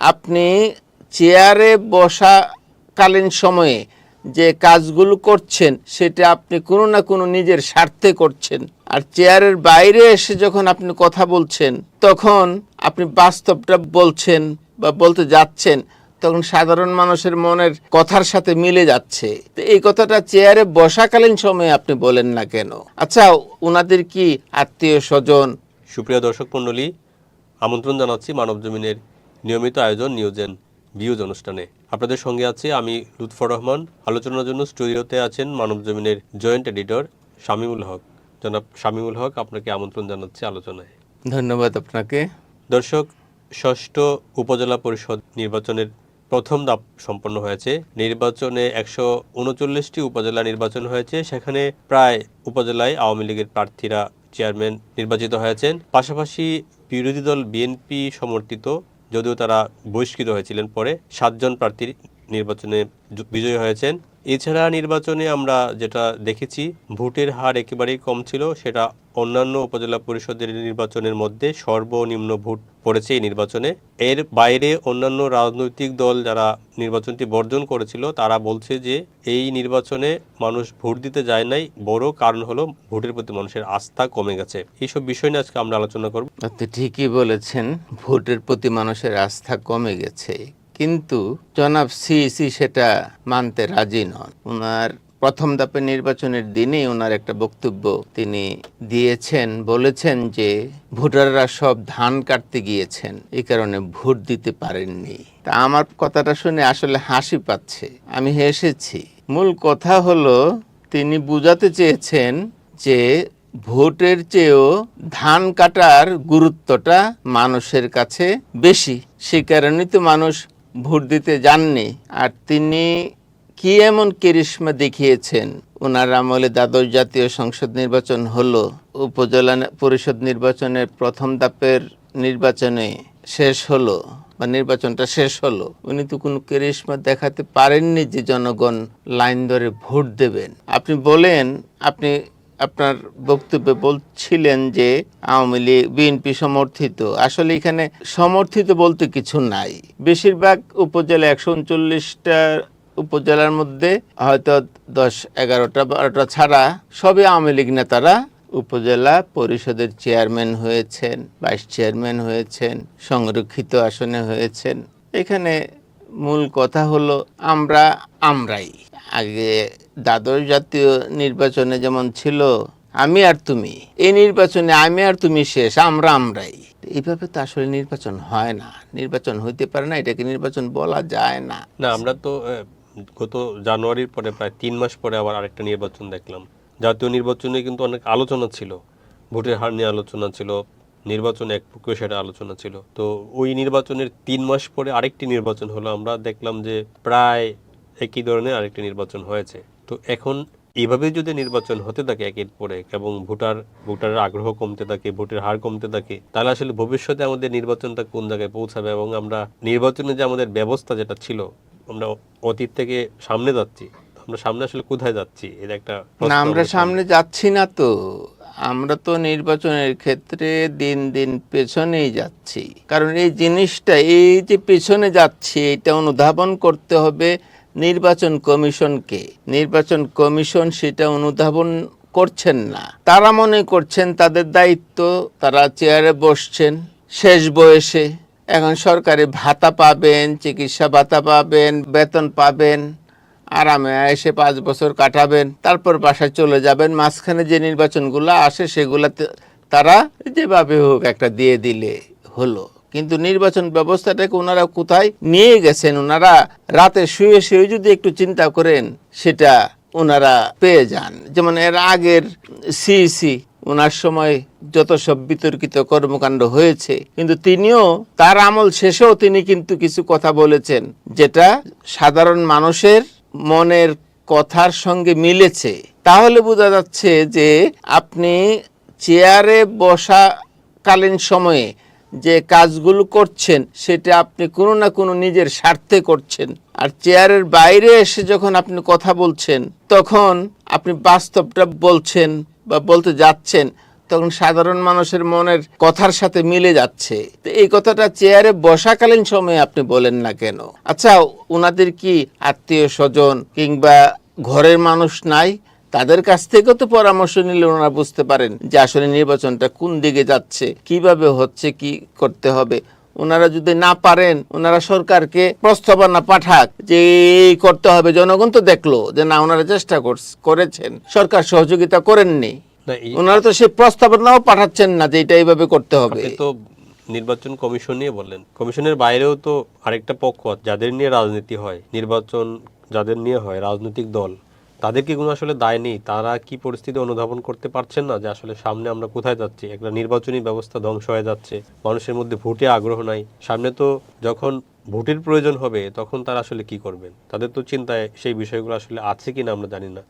আপনি চেয়ারে বসাকালীন সময়ে যে কাজগুলো করছেন সেটা আপনি কোনো না কোনো নিজের স্বার্থে করছেন, আর চেয়ারের বাইরে এসে যখন আপনি কথা বলছেন তখন আপনি বাস্তবটা বলছেন বা বলতে যাচ্ছেন, তখন সাধারণ মানুষের মনের কথার সাথে মিলে যাচ্ছে। তো এই কথাটা চেয়ারে বসাকালীন সময়ে আপনি বলেন না কেন? আচ্ছা, ওনাদের কি আত্মীয় স্বজন? সুপ্রিয় দর্শক মণ্ডলী, আমন্ত্রণ জানাচ্ছি মানব জমিনের নিয়মিত আয়োজন নিউজ অ্যান্ড ভিউজ অনুষ্ঠানে। আপনাদের সঙ্গে আছি আমি লুৎফর রহমান। আলোচনার জন্য স্টুডিওতে আছেন মানব জমিনের জয়েন্ট এডিটর শামীমুল হক। জনাব শামীমুল হক, আপনাকে আমন্ত্রণ জানাচ্ছি আলোচনায়। ধন্যবাদ আপনাকে। দর্শক, ষষ্ঠ উপজেলা পরিষদ নির্বাচনের প্রথম ধাপ সম্পন্ন হয়েছে। নির্বাচনে 139টি উপজেলা নির্বাচন হয়েছে। সেখানে প্রায় উপজেলায় আওয়ামী লীগের প্রার্থীরা চেয়ারম্যান নির্বাচিত হয়েছেন। পাশাপাশি বিরোধী দল বিএনপি সমর্থিত, যদিও তারা বহিষ্কৃত হয়েছিলেন, পরে 7 জন প্রার্থী নির্বাচনে বিজয়ী হয়েছেন। এছাড়া নির্বাচনে আমরা যেটা দেখেছি, ভোটের হার একেবারেই কম ছিল। সেটা অন্যান্য উপজেলা পরিষদের নির্বাচনের মধ্যে সর্বনিম্ন ভোট পড়েছে এই নির্বাচনে। এর বাইরে অন্যান্য রাজনৈতিক দল যারা নির্বাচনটি বর্জন করেছিল তারা বলছে যে এই নির্বাচনে মানুষ ভোট দিতে যায় নাই, বড় কারণ হলো ভোটের প্রতি মানুষের আস্থা কমে গেছে। এইসব বিষয় নিয়ে আজকে আমরা আলোচনা করব। আপনি ঠিকই বলেছেন, ভোটের প্রতি মানুষের আস্থা কমে গেছে, কিন্তু জনাব সিইসি সেটা মানতে রাজি নন। ওনার প্রথম ধাপের নির্বাচনের দিনেই ওনার একটা বক্তব্য তিনি দিয়েছেন, বলেছেন যে ভোটাররা সব ধান কাটতে গিয়েছেন, এই কারণে ভোট দিতে পারেননি। তা আমার কথাটা শুনে আসলে হাসি পাচ্ছে, আমি হেসেছি। মূল কথা হলো তিনি বুঝাতে চেয়েছেন যে ভোটের চেয়েও ধান কাটার গুরুত্বটা মানুষের কাছে বেশি, সে কারণেই তো মানুষ ভোট দিতে যাননি। আর তিনি কি এমন কেরিশমা দেখিয়েছেন, ওনার আমলে দ্বাদশ জাতীয় সংসদ নির্বাচন হলো, উপজেলা পরিষদ নির্বাচনের প্রথম ধাপের নির্বাচনে শেষ হলো বা নির্বাচনটা শেষ হলো, উনি তো কোনো কেরিশমা দেখাতে পারেননি যে জনগণ লাইন ধরে ভোট দেবেন। আপনি বলেন, আপনি আপনার বক্তব্যে বলছিলেন যে আওয়ামী লীগ বিএনপি সমর্থিত। আসলে এখানে সমর্থিত বলতে কিছু নাই। বেশিরভাগ উপজেলা 139টা উপজেলার মধ্যে হয়তো 10, 11টা, 12টা ছাড়া সবই আওয়ামী লীগ নেতারা উপজেলা পরিষদের চেয়ারম্যান হয়েছেন, ভাইস চেয়ারম্যান হয়েছেন, সংরক্ষিত আসনে হয়েছেন। এখানে মূল কথা হলো আমরাই। আগে দ্বাদশ জাতীয় নির্বাচনে যেমন ছিল আমি আর তুমি, এই নির্বাচনে আমি আর তুমি শেষ, আমরাই। এইভাবে তো আসলে নির্বাচন হয় না, নির্বাচন হইতে পারে না, এটাকে নির্বাচন বলা যায় না। না, আমরা তো গত জানুয়ারির পরে প্রায় 3 মাস পরে আবার আরেকটা নির্বাচন দেখলাম। জাতীয় নির্বাচনে কিন্তু অনেক আলোচনা ছিল, ভোটের হার নিয়ে আলোচনা ছিল, নির্বাচনে এক প্রক্রিয়া সেটা আলোচনা ছিল। তো ওই নির্বাচনের 3 মাস পরে আরেকটি নির্বাচন হলো, আমরা দেখলাম যে প্রায় একই ধরনের আরেকটি নির্বাচন হয়েছে। তো এখন এইভাবে যদি নির্বাচন হতে থাকে একের পর এক এবং ভোটারের আগ্রহ কমতে থাকে, ভোটের হার কমতে থাকে, তাহলে আসলে ভবিষ্যতে আমাদের নির্বাচনটা কোন জায়গায় পৌঁছাবে এবং আমরা নির্বাচনে যে আমাদের ব্যবস্থা যেটা ছিল, আমরা অতীত থেকে সামনে যাচ্ছি, আমরা সামনে আসলে কোথায় যাচ্ছি, এর একটা না, আমরা সামনে যাচ্ছি না তো, আমরা তো নির্বাচনের ক্ষেত্রে দিন দিন পেছনেই যাচ্ছি। কারণ এই জিনিসটা, এই যে পেছনে যাচ্ছি, এটা অনুধাবন করতে হবে নির্বাচন কমিশনকে। নির্বাচন কমিশন সেটা অনুধাবন করছেন না। তারা মনে করছেন তাদের দায়িত্ব, তারা চেয়ারে বসছেন শেষ বয়সে, এখন সরকারি ভাতা পাবেন, চিকিৎসা ভাতা পাবেন, বেতন পাবেন, আরামে এসে 5 বছর কাটাবেন, তারপর বাসায় চলে যাবেন। মাঝখানে যে নির্বাচনগুলো আসে সেগুলোতে তারা যেভাবে হোক একটা দিয়ে দিলে হলো। কিন্তু নির্বাচন ব্যবস্থাটাকে ওনারা কোথায় নিয়ে গেছেন, ওনারা রাতে শুয়ে শুয়ে যদি একটু চিন্তা করেন সেটা ওনারা পেয়ে যান। যেমন এর আগের সিইসি, ওনার সময় যত সব বিতর্কিত কর্মকাণ্ড হয়েছে, কিন্তু তিনিও তার আমল শেষেও তিনি কিন্তু কিছু কথা বলেছেন যেটা সাধারণ মানুষের মনের কথার সঙ্গে মিলেছে। তাহলে বোঝা যাচ্ছে যে আপনি চেয়ারে বসাকালীন সময়ে যে কাজগুলো করছেন সেটা আপনি কোনো না কোনো নিজের স্বার্থে করছেন, আর চেয়ারের বাইরে এসে যখন আপনি কথা বলছেন তখন আপনি বাস্তবটা বলছেন বা বলতে যাচ্ছেন, তখন সাধারণ মানুষের মনের কথার সাথে মিলে যাচ্ছে। তো এই কথাটা চেয়ারে বসাকালীন সময়ে আপনি বলেন না কেন? আচ্ছা, ওনাদের কি আত্মীয় স্বজন কিংবা ঘরের মানুষ নাই? তাদের কাছ থেকেও তো পরামর্শ নিলে ওনারা বুঝতে পারেন যে আসলে নির্বাচনটা কোন দিকে যাচ্ছে, কিভাবে হচ্ছে, কি করতে হবে। ওনারা যদি না পারেন, ওনারা সরকারকে প্রস্তাবনা পাঠাক যে এই করতে হবে। জনগণ তো দেখলো যে না, ওনারা চেষ্টা করেছেন, সরকার সহযোগিতা করেননি। না, ওনারা তো সেই প্রস্তাবনাও পাঠাচ্ছেন না যে এটা এইভাবে করতে হবে। আপনি তো নির্বাচন কমিশন নিয়ে বললেন, কমিশনের বাইরেও তো আরেকটা পক্ষ আছে, যাদের নিয়ে রাজনীতি হয়, নির্বাচন যাদের নিয়ে হয়, রাজনৈতিক দল, তাদের কি কোনো আসলে দায় নেই? তারা কি পরিস্থিতি অনুধাবন করতে পারছেন না যে আসলে সামনে আমরা কোথায় যাচ্ছি? একটা নির্বাচনী ব্যবস্থা ধ্বংস হয়ে যাচ্ছে, মানুষের মধ্যে ভোটে আগ্রহ নাই, সামনে তো যখন ভোটের প্রয়োজন হবে তখন তারা আসলে কি করবেন? তাদের তো চিন্তায় সেই বিষয়গুলো আসলে আছে কিনা আমরা জানি না।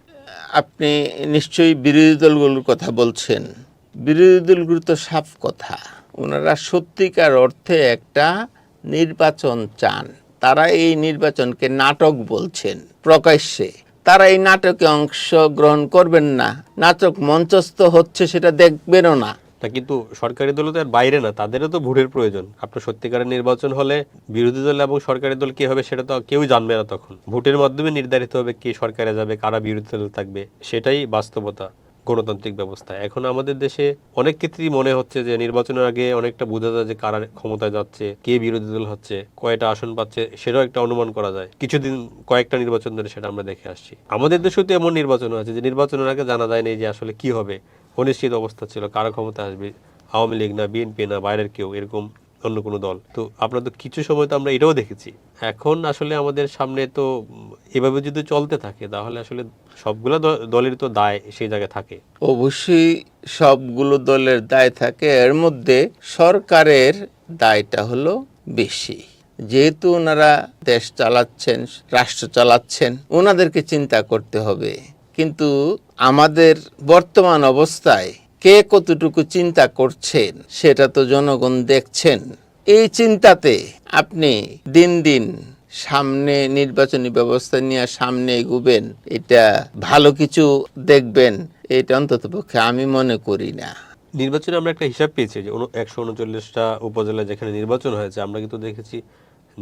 আপনি নিশ্চয়ই বিরোধী দলগুলোর কথা বলছেন। বিরোধী দলগুলো তো সাফ কথা, ওনারা সত্যিকার অর্থে একটা নির্বাচন চান। তারা এই নির্বাচনকে নাটক বলছেন প্রকাশ্যে। তারা এই নাটকে অংশগ্রহণ করবেন না, নাটক মঞ্চস্থ হচ্ছে সেটা দেখবেনও না। তা কিন্তু সরকারি দল তো এর বাইরে না, তাদেরও তো ভোটের প্রয়োজন। আপনার সত্যিকারের নির্বাচন হলে বিরোধী দল এবং সরকারি দল কি হবে সেটা তো কেউই জানবে না। তখন ভোটের মাধ্যমে নির্ধারিত হবে কে সরকারে যাবে, কারা বিরোধী দল থাকবে। সেটাই বাস্তবতা গণতান্ত্রিক ব্যবস্থা। এখন আমাদের দেশে অনেক ক্ষেত্রেই মনে হচ্ছে যে নির্বাচনের আগে অনেকটা বোঝা যায় যে কারা ক্ষমতায় যাচ্ছে, কে বিরোধী দল হচ্ছে, কয়টা আসন পাচ্ছে, সেটাও একটা অনুমান করা যায়। কিছুদিন কয়েকটা নির্বাচন ধরে সেটা আমরা দেখে আসছি। আমাদের দেশেও তো এমন নির্বাচন আছে যে নির্বাচনের আগে জানা যায় না যে আসলে কি হবে, অনিশ্চিত অবস্থা ছিল, কারা ক্ষমতা আসবে, আওয়ামী লীগ না বিএনপি না বাইরের কেউ, এরকম অন্য কোনো দল। তো আপনার তো কিছু সময় তো আমরা এটাও দেখেছি। এখন আসলে আমাদের সামনে তো এভাবে যদি চলতে থাকে তাহলে আসলে সবগুলো দলের তো দায় সেই জায়গায় থাকে। অবশ্যই সবগুলো দলের দায় থাকে, এর মধ্যে সরকারের দায়টা হলো বেশি। যেহেতু ওনারা দেশ চালাচ্ছেন, রাষ্ট্র চালাচ্ছেন, ওনাদেরকে চিন্তা করতে হবে। কিন্তু আমাদের বর্তমান অবস্থায় কে কতটুকু চিন্তা করছেন সেটা তো জনগণ দেখছেন। এই চিন্তাতে আপনি দিন দিন সামনে নির্বাচনী ব্যবস্থা নিয়ে সামনে এগুবেন, এটা ভালো কিছু দেখবেন, এটা অন্ততপক্ষে আমি মনে করি না। নির্বাচনে আমরা একটা হিসাব পেয়েছি যে 139টা উপজেলা যেখানে নির্বাচন হয়েছে, আমরা কিন্তু দেখেছি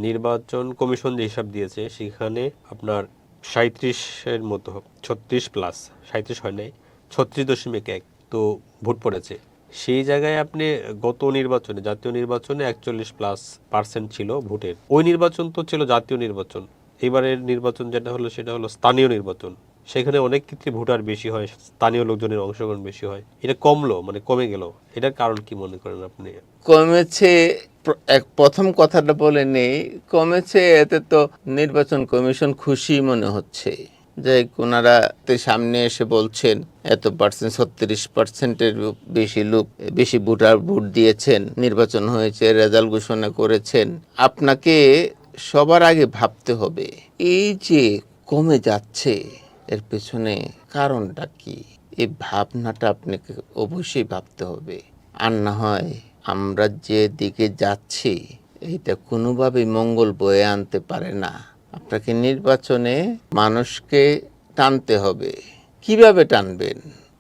নির্বাচন কমিশন যে হিসাব দিয়েছে সেখানে আপনার 37-এর মতো, 36+, 37 হয় নাই, 36.1 তো ভোট পড়েছে। সেই জায়গায় আপনি গত নির্বাচনে, জাতীয় নির্বাচনে 41+% ছিল ভোটের। ওই নির্বাচন তো ছিল জাতীয় নির্বাচন। এবারের নির্বাচন যেটা হলো সেটা হলো স্থানীয় নির্বাচন। সেখানে অনেক ক্ষেত্রে ভোটার বেশি হয়, স্থানীয় লোকজনের অংশগ্রহণ বেশি হয়। এটা কমলো, মানে কমে গেল, এটার কারণ কি মনে করেন আপনি? কমেছে, প্রথম কথাটা বলে নেই, কমেছে এতে তো নির্বাচন কমিশন খুশি মনে হচ্ছে যে ওনারা সামনে এসে বলছেন এত পার্সেন্ট, 36%-এর বেশি লোক, বেশি ভোটার ভোট দিয়েছেন, নির্বাচন হয়েছে, রেজাল্ট ঘোষণা করেছেন। আপনাকে সবার আগে ভাবতে হবে এই যে কমে যাচ্ছে এর পেছনে কারণটা কি। এই ভাবনাটা আপনাকে অবশ্যই ভাবতে হবে। আর না হয় আমরা যে দিকে যাচ্ছি এটা কোনোভাবেই মঙ্গল বয়ে আনতে পারে না। আপনাকে নির্বাচনে মানুষকে টানতে হবে। কিভাবে টানবেন?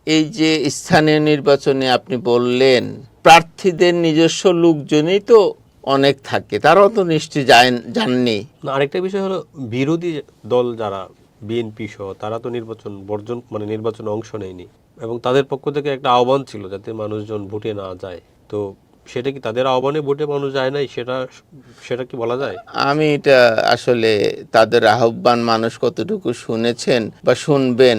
এই যে স্থানীয় নির্বাচনে আপনি বললেন প্রার্থীদের নিজস্ব লোকজনই তো অনেক থাকে, তারাও তো নিশ্চয়ই জাননি। না, আরেকটা বিষয় হলো বিরোধী দল যারা বিএনপি সহ তারা তো নির্বাচন বর্জন, মানে নির্বাচনে অংশ নেয়নি, এবং তাদের পক্ষ থেকে একটা আহ্বান ছিল যাতে মানুষজন ভোটে না যায়। তো সেটা কি তাদের আহ্বানে ভোটে মানুষ যায় নাই, সেটা কি বলা যায়? আমি এটা আসলে তাদের আহ্বান মানুষ কতটুকু শুনেছেন বা শুনবেন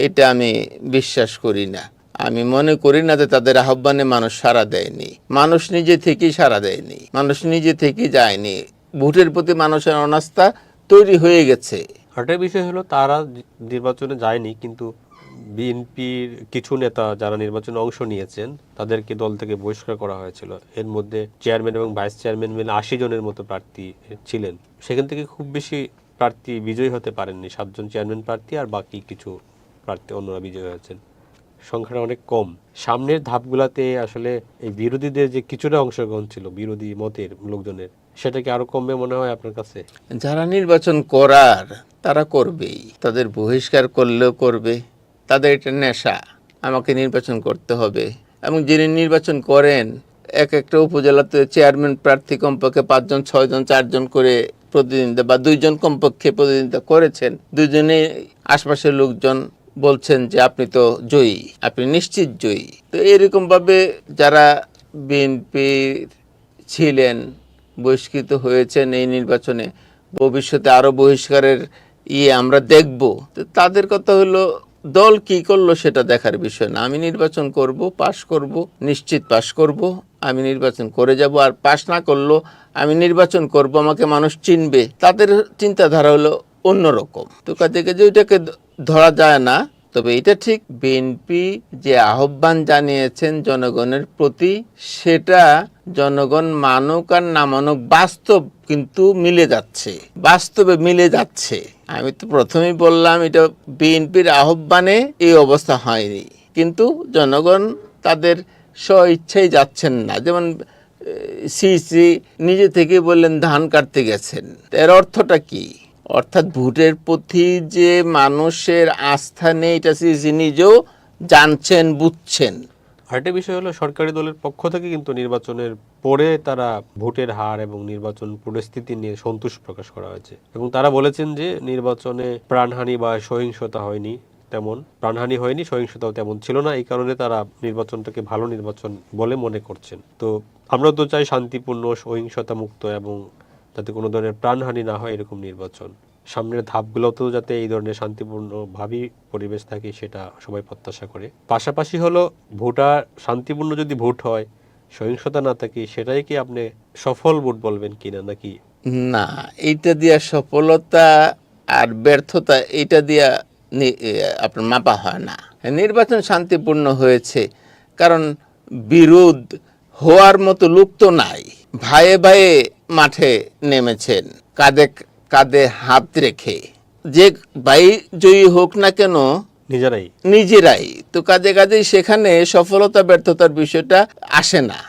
এটা আমি বিশ্বাস করি না। আমি মনে করি না যে তাদের আহ্বানে মানুষ সাড়া দেয়নি। মানুষ নিজে থেকেই সাড়া দেয়নি, মানুষ নিজে থেকেই যায়নি। ভোটের প্রতি মানুষের অনাস্থা তৈরি হয়ে গেছে। আরেকটা বিষয় হলো তারা নির্বাচনে যায়নি, কিন্তু বিএনপির কিছু নেতা যারা নির্বাচনে অংশ নিয়েছেন তাদেরকে দল থেকে বহিষ্কার করা হয়েছিল। এর মধ্যে চেয়ারম্যান এবং ভাইস চেয়ারম্যান মিলে 80 জনের মতো প্রার্থী ছিলেন। সেখান থেকে খুব বেশি প্রার্থী বিজয়ী হতে পারেননি, 7 জন চেয়ারম্যান প্রার্থী আর বাকি কিছু প্রার্থী অন্যরা বিজয়ী হয়েছেন। সংখ্যাটা অনেক কম। সামনের ধাপগুলাতে আসলে এই বিরোধীদের যে কিছুটা অংশগ্রহণ ছিল বিরোধী মতের লোকজনের, সেটা কি আরো কমবে মনে হয় আপনার কাছে? যারা নির্বাচন করার তারা করবেই, তাদের বহিষ্কার করলেও করবে। তাদের এটা নেশা, আমাকে নির্বাচন করতে হবে, এবং যিনি নির্বাচন করেন এক একটা উপজেলাতে চেয়ারম্যান প্রার্থী কমপক্ষে 5 জন 6 জন 4 জন করে প্রতিদ্বন্দ্বিতা বা 2 জন কমপক্ষে প্রতিদ্বন্দ্বিতা করেছেন, দুজনে আশপাশের লোকজন বলছেন যে আপনি তো জয়ী, আপনি নিশ্চিত জয়ী। তো এরকম ভাবে যারা বিএনপির ছিলেন, বহিষ্কৃত হয়েছেন এই নির্বাচনে, ভবিষ্যতে আরো বহিষ্কারের আমরা দেখব। তো তাদের কথা হলো দল কি করলো সেটা দেখার বিষয় না। আমি নির্বাচন করব, পাশ করব, নিশ্চিত পাশ করব, আমি নির্বাচন করে যাব। আর পাশ না করলো আমি নির্বাচন করব, আমাকে মানুষ চিনবে। তাদের চিন্তাধারা হলো অন্যরকম। তো কাজে কাজে ওইটাকে ধরা যায় না। তবে এটা ঠিক, বিএনপি যে আহ্বান জানিয়েছেন জনগণের প্রতি, সেটা জনগণ মানুক আর না মানুক বাস্তব কিন্তু মিলে যাচ্ছে, বাস্তবে মিলে যাচ্ছে। আমি তো প্রথমেই বললাম এটা বিএনপির আহ্বানে এই অবস্থা হয়নি, কিন্তু জনগণ তাদের স্ব-ইচ্ছায় যাচ্ছেন না। যেমন সিসি নিজে থেকে বললেন ধান কাটতে গেছেন, এর অর্থটা কি? অর্থাৎ ভোটের প্রতি যে মানুষের আস্থা নেই এটা সিসি নিজেও জানছেন, বুঝছেন। আরেকটা বিষয় হলো সরকারি দলের পক্ষ থেকে কিন্তু নির্বাচনের পরে তারা ভোটের হার এবং নির্বাচন পরিস্থিতি নিয়ে সন্তোষ প্রকাশ করা হয়েছে এবং তারা বলেছেন যে নির্বাচনে প্রাণহানি বা সহিংসতা হয়নি, তেমন প্রাণহানি হয়নি, সহিংসতাও তেমন ছিল না। এই কারণে তারা নির্বাচনটাকে ভালো নির্বাচন বলে মনে করছেন। তো আমরা তো চাই শান্তিপূর্ণ, সহিংসতা মুক্ত এবং যাতে কোনো ধরনের প্রাণহানি না হয় এরকম নির্বাচন। সামনের ধাপগুলোতেও যাতে এই ধরনের শান্তিপূর্ণভাবেই পরিবেশ থাকে সেটা সবাই প্রত্যাশা করে। পাশাপাশি হলো ভোটার শান্তিপূর্ণ যদি ভোট হয়, সহিংসতা না থাকে, সেটাই কি আপনি সফল ভোট বলবেন কিনা নাকি? না, এইটা দিয়া সফলতা আর ব্যর্থতা এইটা দিয়া আপনার মাপা হয় না। নির্বাচন শান্তিপূর্ণ হয়েছে কারণ বিরোধ হওয়ার মতো লোক তো নাই। ভাইয়ে ভাইয়ে মাঠে নেমেছেন, কাঁধে কাঁধে হাত রেখে। যে ভাই জয়ী হোক না কেন নিজেরাই তো কাজে কাজেই সেখানে সফলতা ব্যর্থতার বিষয়টা আসে না,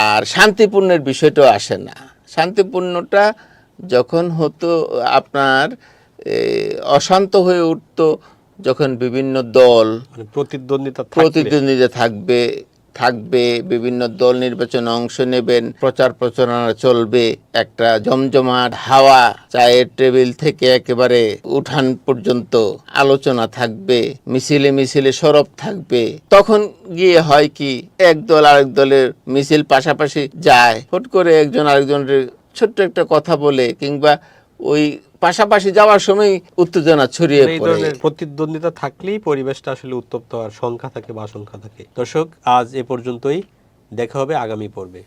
আর শান্তিপূর্ণের বিষয়টাও আসে না। শান্তিপূর্ণটা যখন হতো আপনার অশান্ত হয়ে উঠতো যখন বিভিন্ন দল প্রতিদ্বন্দ্বিতা থাকবে, বিভিন্ন দল নির্বাচনে অংশ নেবেন, প্রচার প্রচারণা চলবে, একটা জমজমাট হাওয়া, চায়ের টেবিল থেকে একেবারে উঠান পর্যন্ত আলোচনা থাকবে, মিছিলে মিছিলে সরব থাকবে। তখন গিয়ে হয় কি, এক দল আরেক দলের মিছিল পাশাপাশি যায়, হুট করে একজন আরেকজনের ছোট্ট একটা কথা বলে কিংবা ওই পাশাপাশি যাওয়ার সময় উত্তেজনা ছড়িয়ে পড়ে। প্রতিদ্বন্দ্বিতা থাকলেই পরিবেশটা আসলে উত্তপ্ত হওয়ার সংখ্যা থাকে বা আশঙ্কা থাকে। দর্শক, আজ এ পর্যন্তই, দেখা হবে আগামী পর্বে।